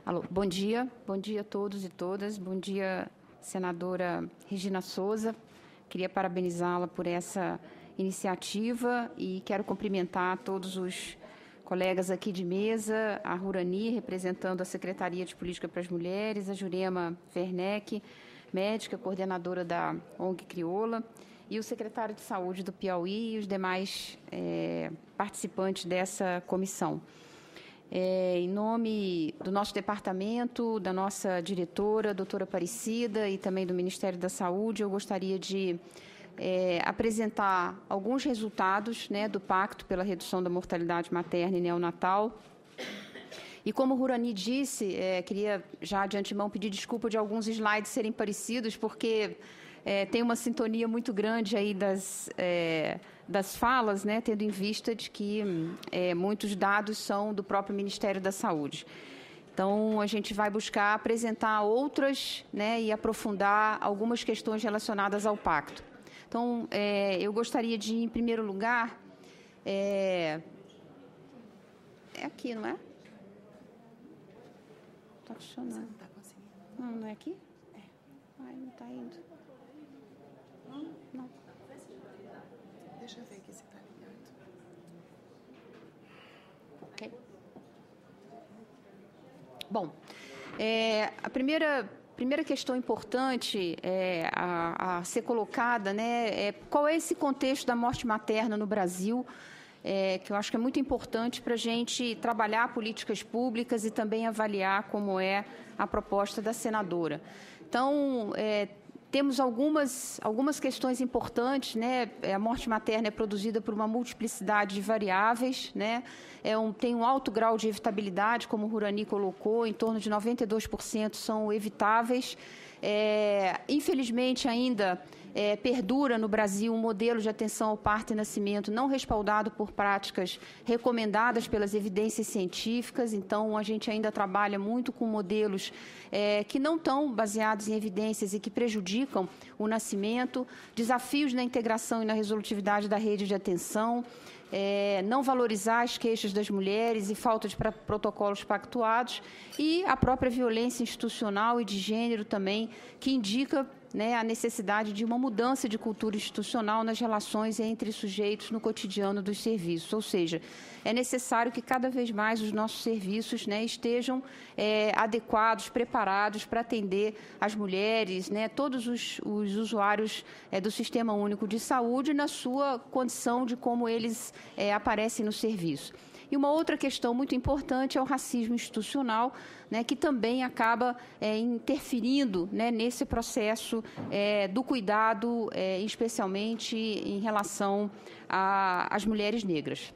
Alô, bom dia a todos e todas, bom dia, senadora Regina Souza. Queria parabenizá-la por essa iniciativa e quero cumprimentar todos os colegas aqui de mesa, a Rurani, representando a Secretaria de Política para as Mulheres, a Jurema Werneck, médica, coordenadora da ONG Crioula, e o secretário de Saúde do Piauí e os demais participantes dessa comissão. Em nome do nosso departamento, da nossa diretora, doutora Aparecida, e também do Ministério da Saúde, eu gostaria de apresentar alguns resultados do Pacto pela Redução da Mortalidade Materna e Neonatal. E como o Rurani disse, queria já de antemão pedir desculpa de alguns slides serem parecidos, porque tem uma sintonia muito grande aí das falas, tendo em vista de que muitos dados são do próprio Ministério da Saúde. Então, a gente vai buscar apresentar outras e aprofundar algumas questões relacionadas ao pacto. Então, eu gostaria de, em primeiro lugar, é aqui, não é? Está funcionando. Você não está conseguindo? Não é aqui? Ai, não está indo. Não. Deixa eu ver aqui se está ligado. Ok. Bom, a primeira questão importante a ser colocada, é qual é esse contexto da morte materna no Brasil, que eu acho que é muito importante para a gente trabalhar políticas públicas e também avaliar como é a proposta da senadora. Então, temos algumas questões importantes, A morte materna é produzida por uma multiplicidade de variáveis, tem um alto grau de evitabilidade, como o Rurani colocou, em torno de 92% são evitáveis. Infelizmente, ainda perdura no Brasil um modelo de atenção ao parto e nascimento não respaldado por práticas recomendadas pelas evidências científicas. Então, a gente ainda trabalha muito com modelos que não estão baseados em evidências e que prejudicam o nascimento, desafios na integração e na resolutividade da rede de atenção, não valorizar as queixas das mulheres e falta de protocolos pactuados, e a própria violência institucional e de gênero também, que indica a necessidade de uma mudança de cultura institucional nas relações entre sujeitos no cotidiano dos serviços. Ou seja, é necessário que cada vez mais os nossos serviços estejam adequados, preparados para atender as mulheres, todos os usuários do Sistema Único de Saúde na sua condição de como eles aparecem no serviço. E uma outra questão muito importante é o racismo institucional, que também acaba interferindo nesse processo do cuidado, especialmente em relação às mulheres negras.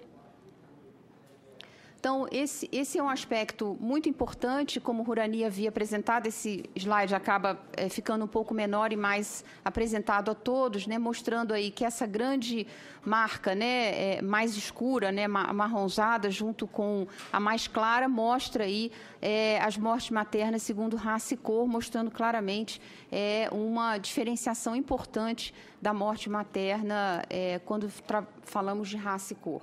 Então, esse é um aspecto muito importante, como o Rurani havia apresentado, esse slide acaba ficando um pouco menor e mais apresentado a todos, mostrando aí que essa grande marca mais escura, amarronzada, junto com a mais clara, mostra aí as mortes maternas segundo raça e cor, mostrando claramente uma diferenciação importante da morte materna quando falamos de raça e cor.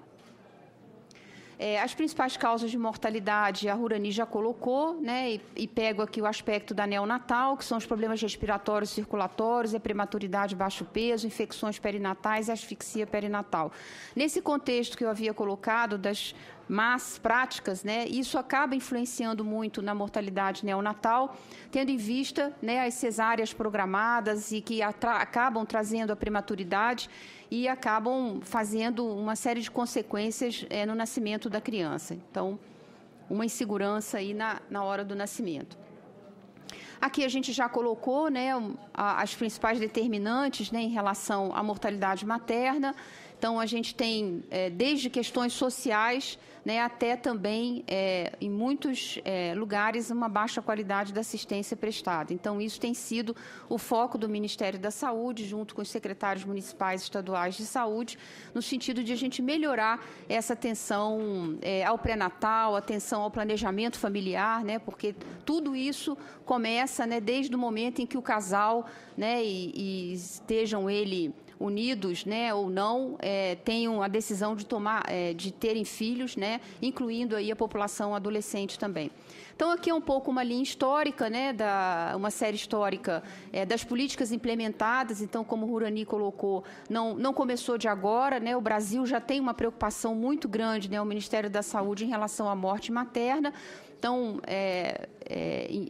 As principais causas de mortalidade, a Rurani já colocou, e pego aqui o aspecto da neonatal, que são os problemas respiratórios e circulatórios, a prematuridade, baixo peso, infecções perinatais e asfixia perinatal. Nesse contexto que eu havia colocado das más práticas, isso acaba influenciando muito na mortalidade neonatal, tendo em vista as cesáreas programadas e que acabam trazendo a prematuridade e acabam fazendo uma série de consequências no nascimento da criança. Então, uma insegurança aí na hora do nascimento. Aqui a gente já colocou as principais determinantes em relação à mortalidade materna. Então, a gente tem desde questões sociais até também, em muitos lugares, uma baixa qualidade da assistência prestada. Então, isso tem sido o foco do Ministério da Saúde, junto com os secretários municipais e estaduais de saúde, no sentido de a gente melhorar essa atenção ao pré-natal, atenção ao planejamento familiar, porque tudo isso começa desde o momento em que o casal e estejam unidos, ou não, tenham a decisão de terem filhos, incluindo aí a população adolescente também. Então, aqui é um pouco uma linha histórica, né, uma série histórica das políticas implementadas. Então, como o Rurani colocou, não começou de agora, né, o Brasil já tem uma preocupação muito grande, né, o Ministério da Saúde em relação à morte materna. Então,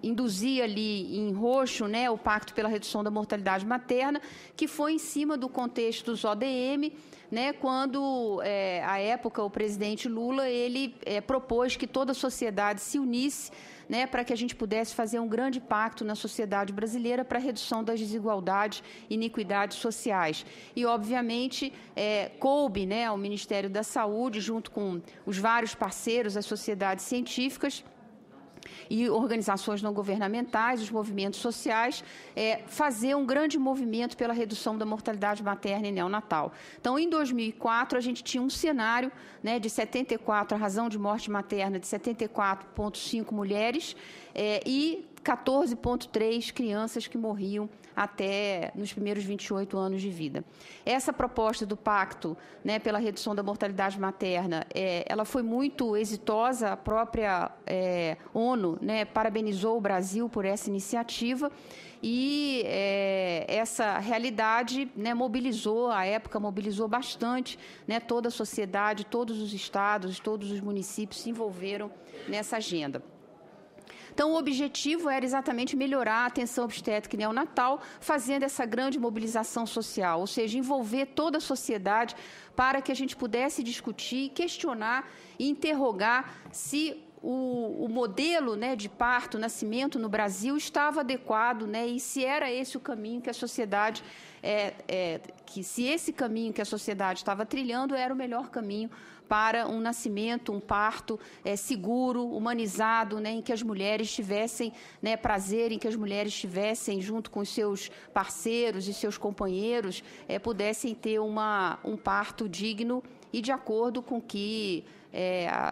induzir ali em roxo, né, o Pacto pela Redução da Mortalidade Materna, que foi em cima do contexto dos ODM, né, quando, à época, o presidente Lula ele propôs que toda a sociedade se unisse, né, para que a gente pudesse fazer um grande pacto na sociedade brasileira para a redução das desigualdades e iniquidades sociais. E, obviamente, coube, né, ao Ministério da Saúde, junto com os vários parceiros, as sociedades científicas, e organizações não governamentais, os movimentos sociais, fazer um grande movimento pela redução da mortalidade materna e neonatal. Então, em 2004, a gente tinha um cenário, né, de 74, a razão de morte materna de 74,5 mulheres e 14,3 crianças que morriam até nos primeiros 28 anos de vida. Essa proposta do Pacto, né, pela redução da mortalidade materna, ela foi muito exitosa. A própria ONU, né, parabenizou o Brasil por essa iniciativa e essa realidade, né, à época mobilizou bastante, né, toda a sociedade, todos os estados, todos os municípios se envolveram nessa agenda. Então, o objetivo era exatamente melhorar a atenção obstétrica e neonatal, fazendo essa grande mobilização social, ou seja, envolver toda a sociedade para que a gente pudesse discutir, questionar e interrogar se o modelo, né, de parto, nascimento no Brasil estava adequado, né, e se era esse o caminho que a sociedade, se esse caminho que a sociedade estava trilhando era o melhor caminho para um nascimento, um parto seguro, humanizado, né, em que as mulheres tivessem, né, prazer, em que as mulheres tivessem, junto com os seus parceiros e seus companheiros, pudessem ter um parto digno e de acordo com o que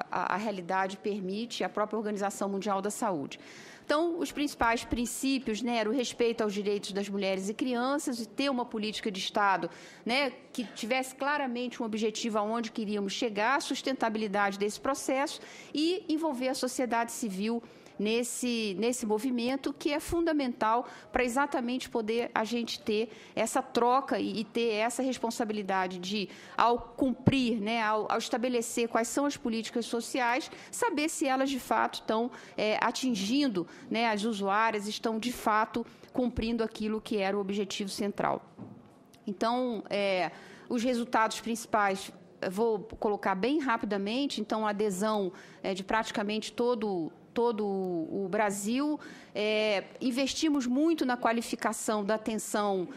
a realidade permite, a própria Organização Mundial da Saúde. Então, os principais princípios, né, eram o respeito aos direitos das mulheres e crianças, e ter uma política de Estado, né, que tivesse claramente um objetivo aonde queríamos chegar, a sustentabilidade desse processo e envolver a sociedade civil nesse movimento, que é fundamental para exatamente poder a gente ter essa troca e ter essa responsabilidade de, ao cumprir, né, ao estabelecer quais são as políticas sociais, saber se elas de fato estão atingindo, né, as usuárias, estão de fato cumprindo aquilo que era o objetivo central. Então, os resultados principais, vou colocar bem rapidamente. Então, a adesão de praticamente todo o Brasil. Investimos muito na qualificação da atenção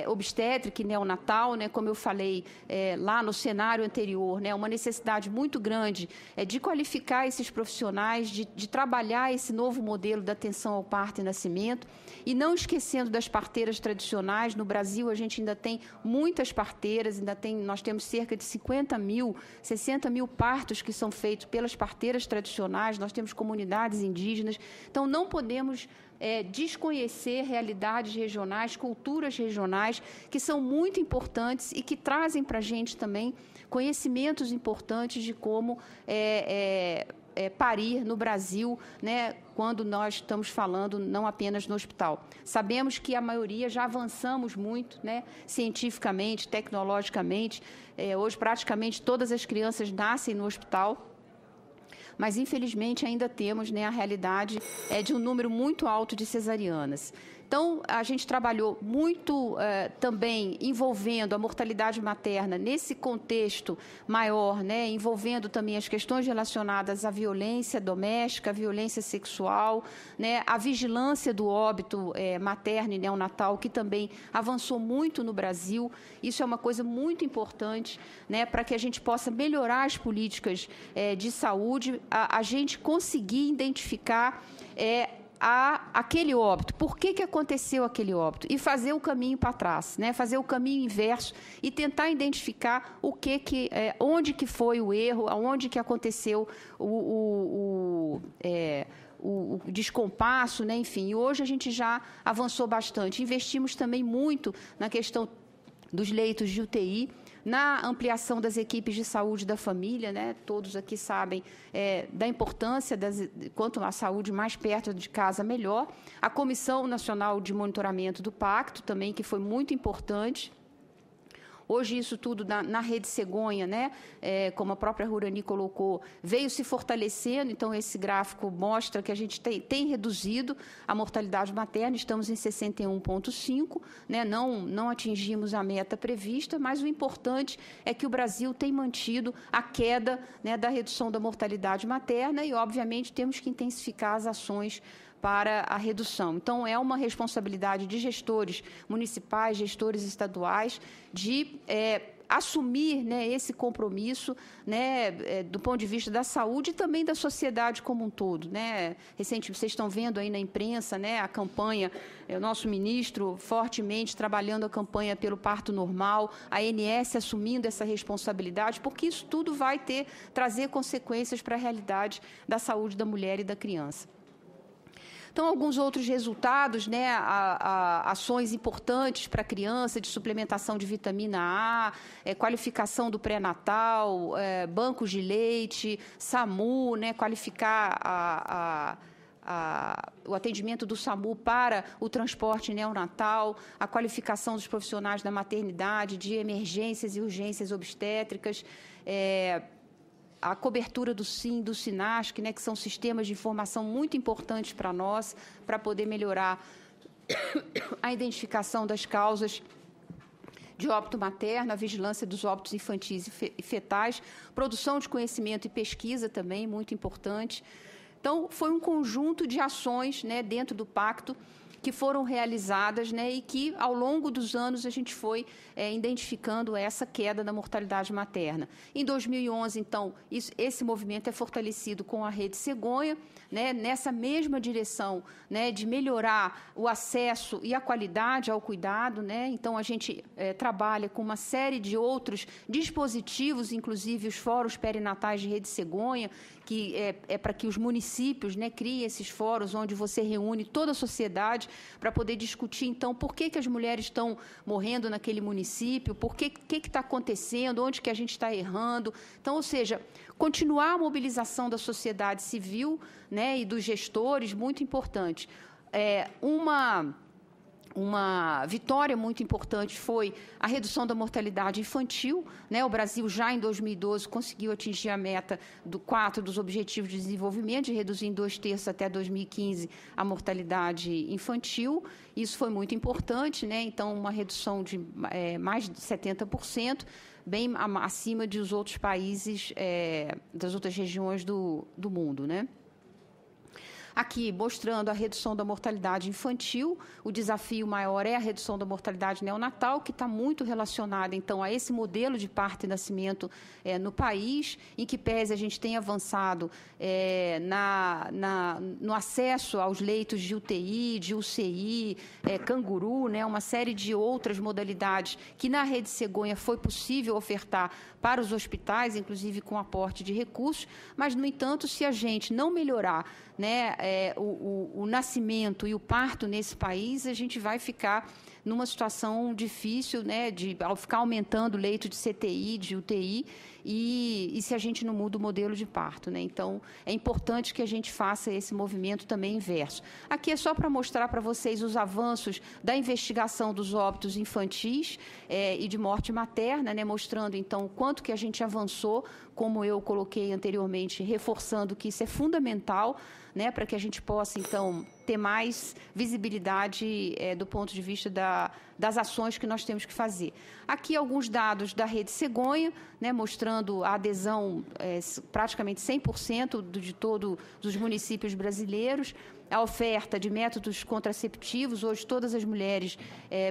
obstétrica e neonatal, né, como eu falei lá no cenário anterior, né, uma necessidade muito grande de qualificar esses profissionais, de trabalhar esse novo modelo da atenção ao parto e nascimento, e não esquecendo das parteiras tradicionais. No Brasil, a gente ainda tem muitas parteiras, nós temos cerca de 60 mil partos que são feitos pelas parteiras tradicionais, nós temos comunidades indígenas. Então, não podemos desconhecer realidades regionais, culturas regionais, que são muito importantes e que trazem para a gente também conhecimentos importantes de como parir no Brasil, né, quando nós estamos falando não apenas no hospital. Sabemos que a maioria já avançamos muito, né, cientificamente, tecnologicamente. Hoje, praticamente todas as crianças nascem no hospital, mas, infelizmente, ainda temos, né, a realidade de um número muito alto de cesarianas. Então, a gente trabalhou muito também envolvendo a mortalidade materna nesse contexto maior, né, envolvendo também as questões relacionadas à violência doméstica, à violência sexual, né, a vigilância do óbito materno e neonatal, que também avançou muito no Brasil. Isso é uma coisa muito importante, né, para que a gente possa melhorar as políticas de saúde, a gente conseguir identificar aquele óbito, por que aconteceu aquele óbito, e fazer o caminho para trás, né? Fazer o caminho inverso e tentar identificar onde que foi o erro, aonde que aconteceu o descompasso, né? Enfim, e hoje a gente já avançou bastante. Investimos também muito na questão dos leitos de UTI, na ampliação das equipes de saúde da família, né? Todos aqui sabem da importância, quanto a saúde mais perto de casa, melhor. A Comissão Nacional de Monitoramento do Pacto, também, que foi muito importante. Hoje, isso tudo na Rede Cegonha, né, como a própria Rurani colocou, veio se fortalecendo. Então, esse gráfico mostra que a gente tem reduzido a mortalidade materna, estamos em 61,5, né, não atingimos a meta prevista, mas o importante é que o Brasil tem mantido a queda, né, da redução da mortalidade materna e, obviamente, temos que intensificar as ações para a redução. Então, é uma responsabilidade de gestores municipais, gestores estaduais, de assumir, né, esse compromisso, né, do ponto de vista da saúde e também da sociedade como um todo, né? Recentemente, vocês estão vendo aí na imprensa, né, a campanha, o nosso ministro fortemente trabalhando a campanha pelo parto normal, a ANS assumindo essa responsabilidade, porque isso tudo vai trazer consequências para a realidade da saúde da mulher e da criança. Então, alguns outros resultados, né, ações importantes para a criança, de suplementação de vitamina A, qualificação do pré-natal, bancos de leite, SAMU, né, qualificar o atendimento do SAMU para o transporte neonatal, a qualificação dos profissionais da maternidade, de emergências e urgências obstétricas, a cobertura do SIM, do SINASC, né, que são sistemas de informação muito importantes para nós, para poder melhorar a identificação das causas de óbito materno, a vigilância dos óbitos infantis e fetais, produção de conhecimento e pesquisa também, muito importante. Então, foi um conjunto de ações, né, dentro do pacto que foram realizadas, né, e que, ao longo dos anos, a gente foi identificando essa queda da mortalidade materna. Em 2011, então, esse movimento é fortalecido com a Rede Cegonha, né, nessa mesma direção, né, de melhorar o acesso e a qualidade ao cuidado, né. Então, a gente trabalha com uma série de outros dispositivos, inclusive os fóruns perinatais de Rede Cegonha, que é para que os municípios, né, criem esses fóruns onde você reúne toda a sociedade para poder discutir, então, por que as mulheres estão morrendo naquele município, por que está acontecendo, onde que a gente está errando. Então, ou seja, continuar a mobilização da sociedade civil, né, e dos gestores, muito importante. Uma vitória muito importante foi a redução da mortalidade infantil, né? O Brasil, já em 2012, conseguiu atingir a meta do 4 dos Objetivos de Desenvolvimento, de reduzir em 2/3 até 2015 a mortalidade infantil. Isso foi muito importante, né? Então, uma redução de mais de 70%, bem acima dos outros países, das outras regiões do mundo, né? Aqui, mostrando a redução da mortalidade infantil, o desafio maior é a redução da mortalidade neonatal, que está muito relacionada, então, a esse modelo de parto e nascimento no país, em que pese a gente tem avançado no acesso aos leitos de UTI, de UCI, canguru, né, uma série de outras modalidades que na Rede Cegonha foi possível ofertar para os hospitais, inclusive com aporte de recursos, mas, no entanto, se a gente não melhorar, né, o nascimento e o parto nesse país, a gente vai ficar numa situação difícil, né, de ficar aumentando o leito de CTI, de UTI, e se a gente não muda o modelo de parto, né? Então, é importante que a gente faça esse movimento também inverso. Aqui é só para mostrar para vocês os avanços da investigação dos óbitos infantis e de morte materna, né, mostrando, então, o quanto que a gente avançou, como eu coloquei anteriormente, reforçando que isso é fundamental, né, para que a gente possa, então, ter mais visibilidade do ponto de vista das ações que nós temos que fazer. Aqui alguns dados da Rede Cegonha, né, mostrando a adesão praticamente 100% de todos os municípios brasileiros, a oferta de métodos contraceptivos. Hoje, todas as mulheres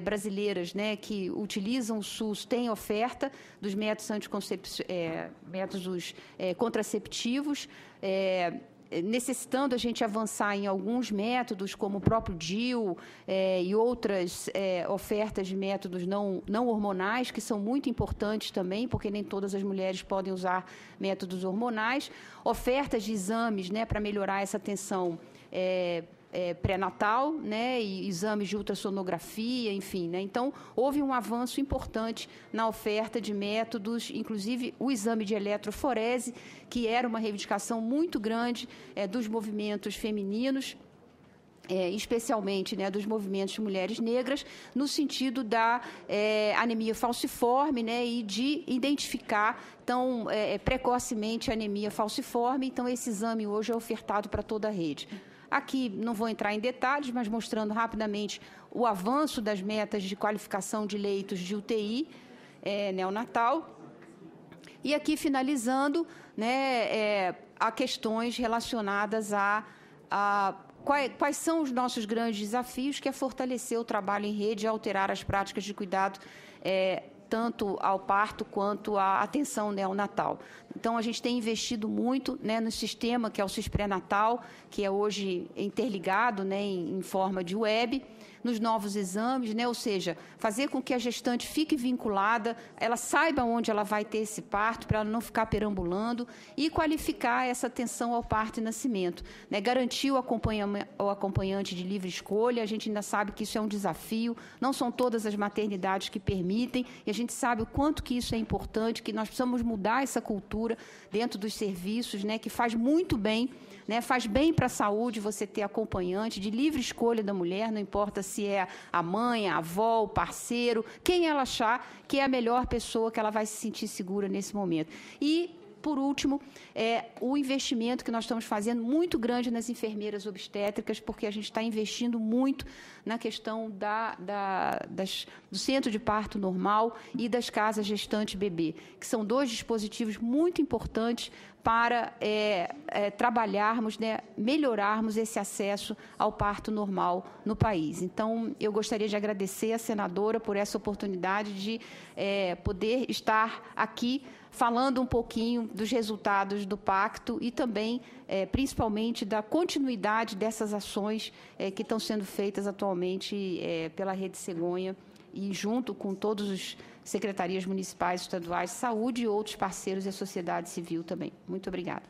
brasileiras, né, que utilizam o SUS têm oferta dos métodos contraceptivos, necessitando a gente avançar em alguns métodos, como o próprio DIU e outras ofertas de métodos não hormonais, que são muito importantes também, porque nem todas as mulheres podem usar métodos hormonais, ofertas de exames, né, para melhorar essa atenção pré-natal, né, e exames de ultrassonografia, enfim, né? Então, houve um avanço importante na oferta de métodos, inclusive o exame de eletroforese, que era uma reivindicação muito grande dos movimentos femininos, especialmente, né, dos movimentos de mulheres negras, no sentido da anemia falciforme, né, e de identificar tão precocemente a anemia falciforme. Então, esse exame hoje é ofertado para toda a rede. Aqui não vou entrar em detalhes, mas mostrando rapidamente o avanço das metas de qualificação de leitos de UTI neonatal. E aqui, finalizando, né, a questões relacionadas a quais são os nossos grandes desafios, que é fortalecer o trabalho em rede e alterar as práticas de cuidado tanto ao parto quanto à atenção neonatal. Então, a gente tem investido muito, né, no sistema que é o SUS pré-natal, que é hoje interligado, né, em forma de web, nos novos exames, né, ou seja, fazer com que a gestante fique vinculada, ela saiba onde ela vai ter esse parto, para ela não ficar perambulando, e qualificar essa atenção ao parto e nascimento, né, garantir o acompanhante de livre escolha. A gente ainda sabe que isso é um desafio, não são todas as maternidades que permitem, e a gente sabe o quanto que isso é importante, que nós precisamos mudar essa cultura dentro dos serviços, né, que faz muito bem, né, faz bem para a saúde você ter acompanhante de livre escolha da mulher, não importa se é a mãe, a avó, o parceiro, quem ela achar que é a melhor pessoa que ela vai se sentir segura nesse momento. E, por último, o investimento que nós estamos fazendo muito grande nas enfermeiras obstétricas, porque a gente está investindo muito na questão do centro de parto normal e das casas gestante-bebê, que são dois dispositivos muito importantes para trabalharmos, né, melhorarmos esse acesso ao parto normal no país. Então, eu gostaria de agradecer à senadora por essa oportunidade de poder estar aqui falando um pouquinho dos resultados do pacto e também, principalmente, da continuidade dessas ações que estão sendo feitas atualmente pela Rede Cegonha e junto com todos os secretarias municipais e estaduais de saúde e outros parceiros e a sociedade civil também. Muito obrigada.